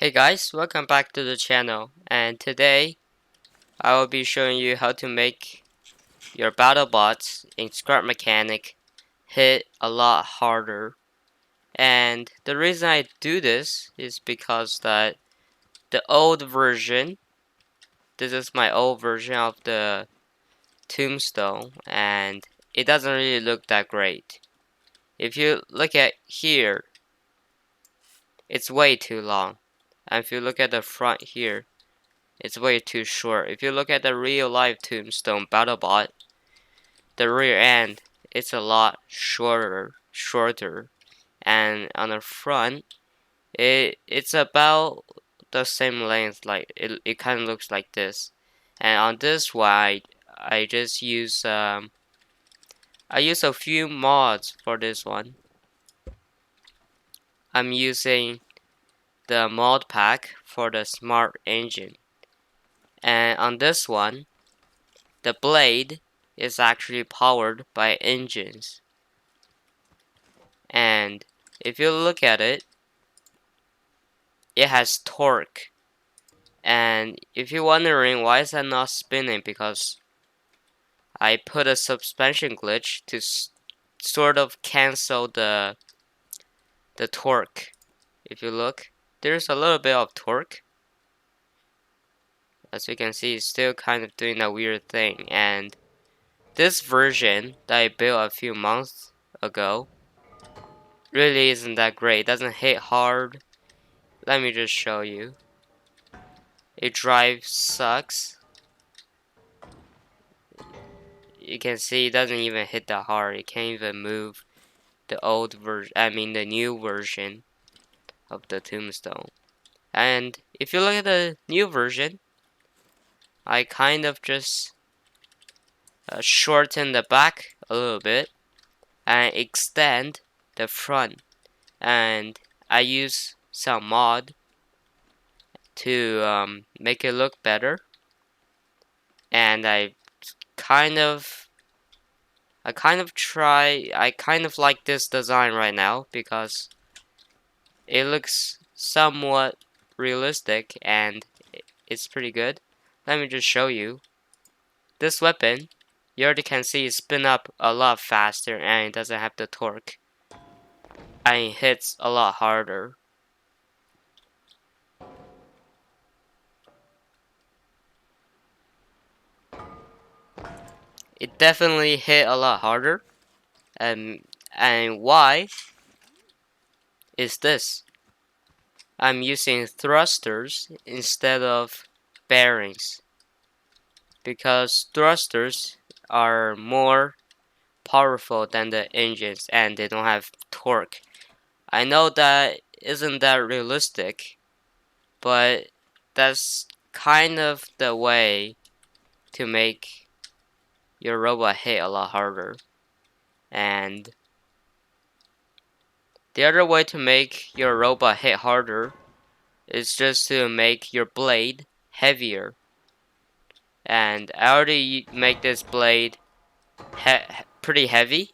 Hey guys, welcome back to the channel, and today I will be showing you how to make your Battlebots in Scrap Mechanic hit a lot harder. And the reason I do this is because that the old version, this is my old version of the tombstone, and it doesn't really look that great. If you look at here, it's way too long. And if you look at the front here, it's way too short. If you look at the real life Tombstone Battlebot, the rear end it's a lot shorter, and on the front, it's about the same length. Like it kind of looks like this. And on this one, I just use I use a few mods for this one. I'm using the mod pack for the smart engine, and on this one, the blade is actually powered by engines. And if you look at it, it has torque. And if you're wondering why is that not spinning, because I put a suspension glitch to sort of cancel the torque. If you look, there's a little bit of torque. As you can see, it's still kind of doing that weird thing. And this version that I built a few months ago really isn't that great. It doesn't hit hard. Let me just show you. It drive sucks. You can see it doesn't even hit that hard. It can't even move the old version, the new version of the tombstone. And if you look at the new version, I kind of just shorten the back a little bit and extend the front. And I use some mod to make it look better. And I kind of like this design right now because it looks somewhat realistic and it's pretty good. Let me just show you. This weapon, you already can see it spin up a lot faster and it doesn't have the torque. And it hits a lot harder. It definitely hit a lot harder. And why is this? I'm using thrusters instead of bearings, because thrusters are more powerful than the engines and they don't have torque. I know that isn't that realistic, but that's kind of the way to make your robot hit a lot harder. And the other way to make your robot hit harder is just to make your blade heavier. And I already make this blade pretty heavy.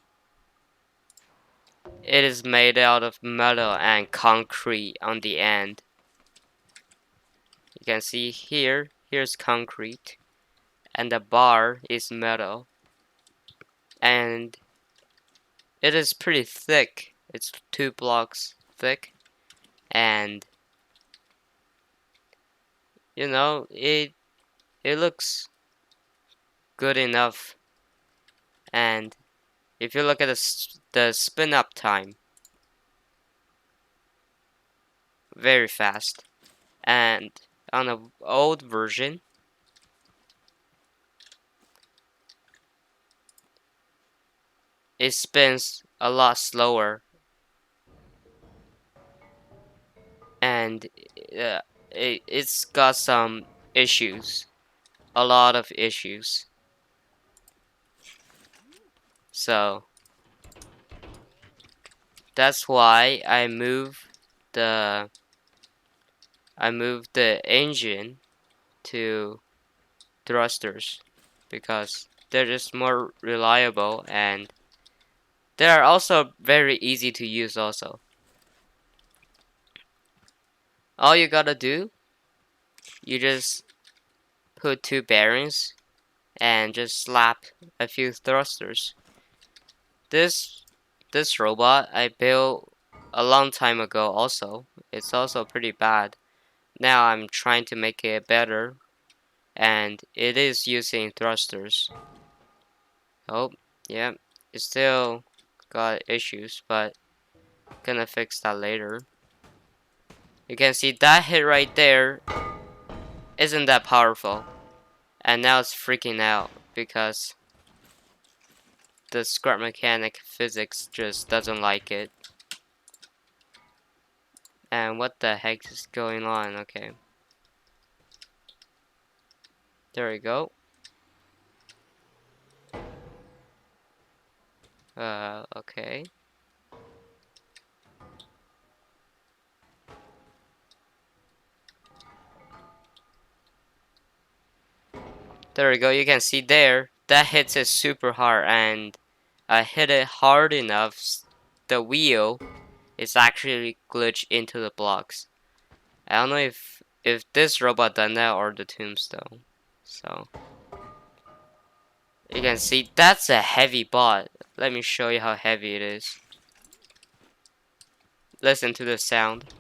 It is made out of metal and concrete on the end. You can see here's concrete, and the bar is metal. And it is pretty thick. It's 2 blocks thick. And you know, it looks good enough. And if you look at the spin up time, very fast. And on the old version, it spins a lot slower, and it's got some issues, a lot of issues. So that's why I moved the engine to thrusters, because they're just more reliable and they are also very easy to use also. All you gotta do, you just put 2 bearings and just slap a few thrusters. This this robot I built a long time ago also. It's also pretty bad. Now I'm trying to make it better, and it is using thrusters. Oh, yeah, it still got issues, but gonna fix that later. You can see that hit right there isn't that powerful, and now it's freaking out because the scrap mechanic physics just doesn't like it. And what the heck is going on? Okay, there we go. Okay. There we go. You can see there that hits it super hard, and I hit it hard enough. The wheel is actually glitched into the blocks. I don't know if this robot done that or the tombstone. So you can see that's a heavy bot. Let me show you how heavy it is. Listen to the sound.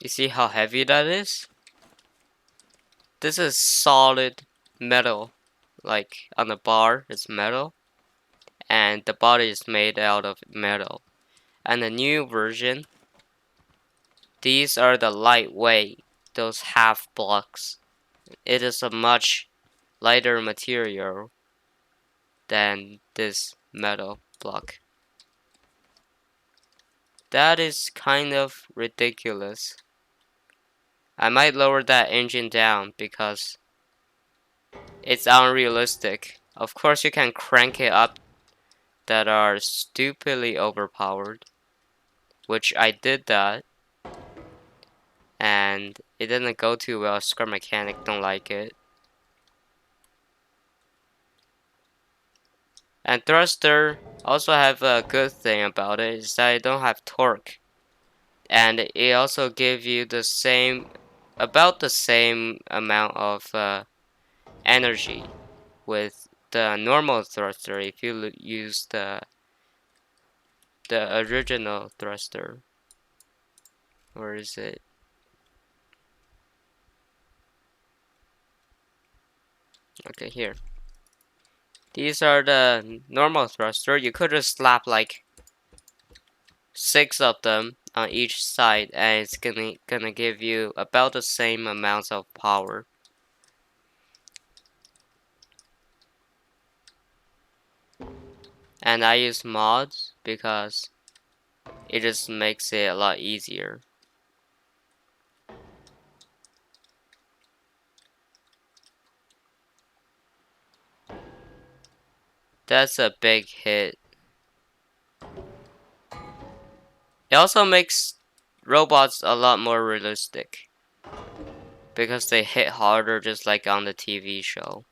You see how heavy that is? This is solid metal. Like on the bar, it's metal, and the body is made out of metal. And the new version, these are the lightweight, those half blocks. It is a much lighter material than this metal block. That is kind of ridiculous. I might lower that engine down because it's unrealistic. Of course you can crank it up that are stupidly overpowered, which I did that, and it didn't go too well. Scrap mechanic don't like it. And thruster also have a good thing about it is that it don't have torque, and it also give you the same, about the same amount of energy with the normal thruster if you use the original thruster. Where is it? Okay, here. These are the normal thruster. You could just slap like 6 of them on each side, and it's gonna give you about the same amounts of power. And I use mods because it just makes it a lot easier. That's a big hit. It also makes robots a lot more realistic because they hit harder just like on the TV show.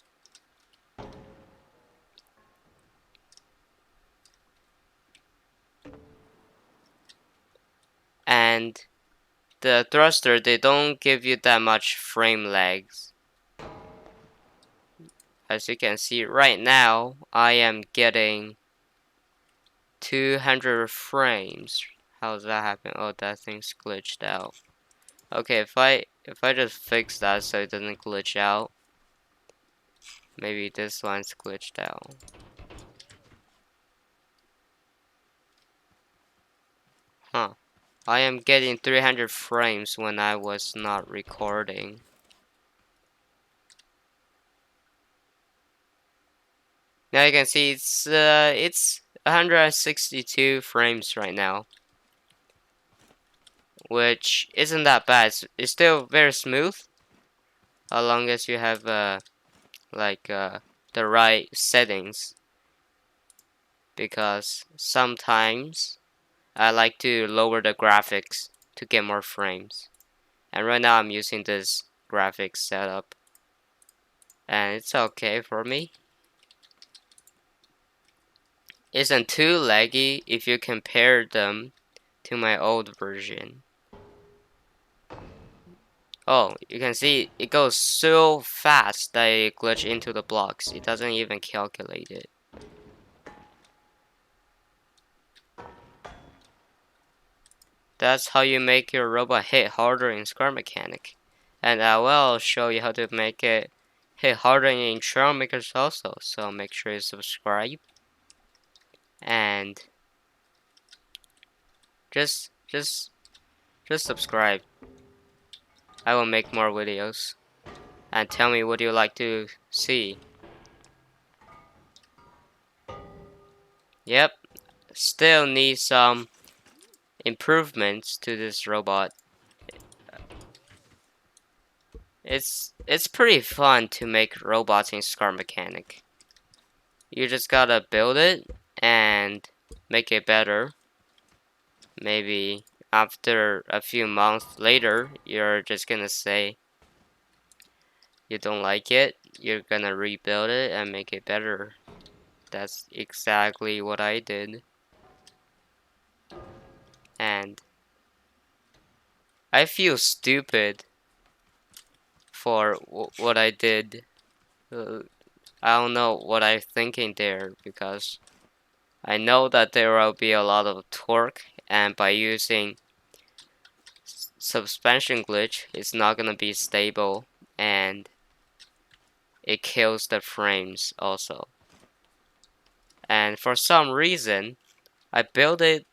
And the thruster, they don't give you that much frame lags. As you can see right now, I am getting 200 frames. How does that happen? Oh, that thing's glitched out. Okay, if I just fix that so it doesn't glitch out. Maybe this one's glitched out. Huh. I am getting 300 frames when I was not recording. Now you can see it's 162 frames right now, which isn't that bad. It's still very smooth, as long as you have the right settings. Because sometimes I like to lower the graphics to get more frames. And right now I'm using this graphics setup, and it's okay for me. isn't too laggy if you compare them to my old version. Oh, you can see it goes so fast that it glitches into the blocks. It doesn't even calculate it. That's how you make your robot hit harder in Scar Mechanic. And I will show you how to make it hit harder in Trail Makers also. So make sure you subscribe. And just subscribe. I will make more videos. And tell me what you like to see. Yep, still need some improvements to this robot. It's pretty fun to make robots in Scar Mechanic. You just gotta build it and make it better. Maybe after a few months later, you're just gonna say you don't like it. You're gonna rebuild it and make it better. That's exactly what I did. And I feel stupid for what I did. I don't know what I'm thinking there because I know that there will be a lot of torque, and by using suspension glitch, it's not gonna be stable, and it kills the frames also. And for some reason, I built the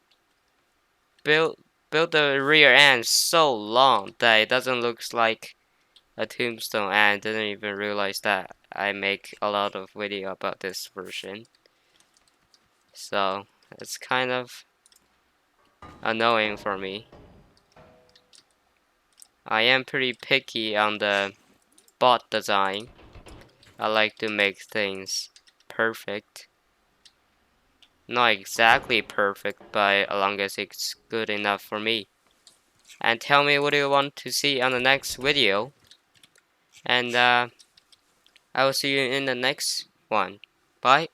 rear end so long that it doesn't look like a tombstone, and didn't even realize that I make a lot of video about this version. So it's kind of annoying for me. I am pretty picky on the bot design. I like to make things perfect. Not exactly perfect, but as long as it's good enough for me. And tell me what you want to see on the next video. And I will see you in the next one. Bye.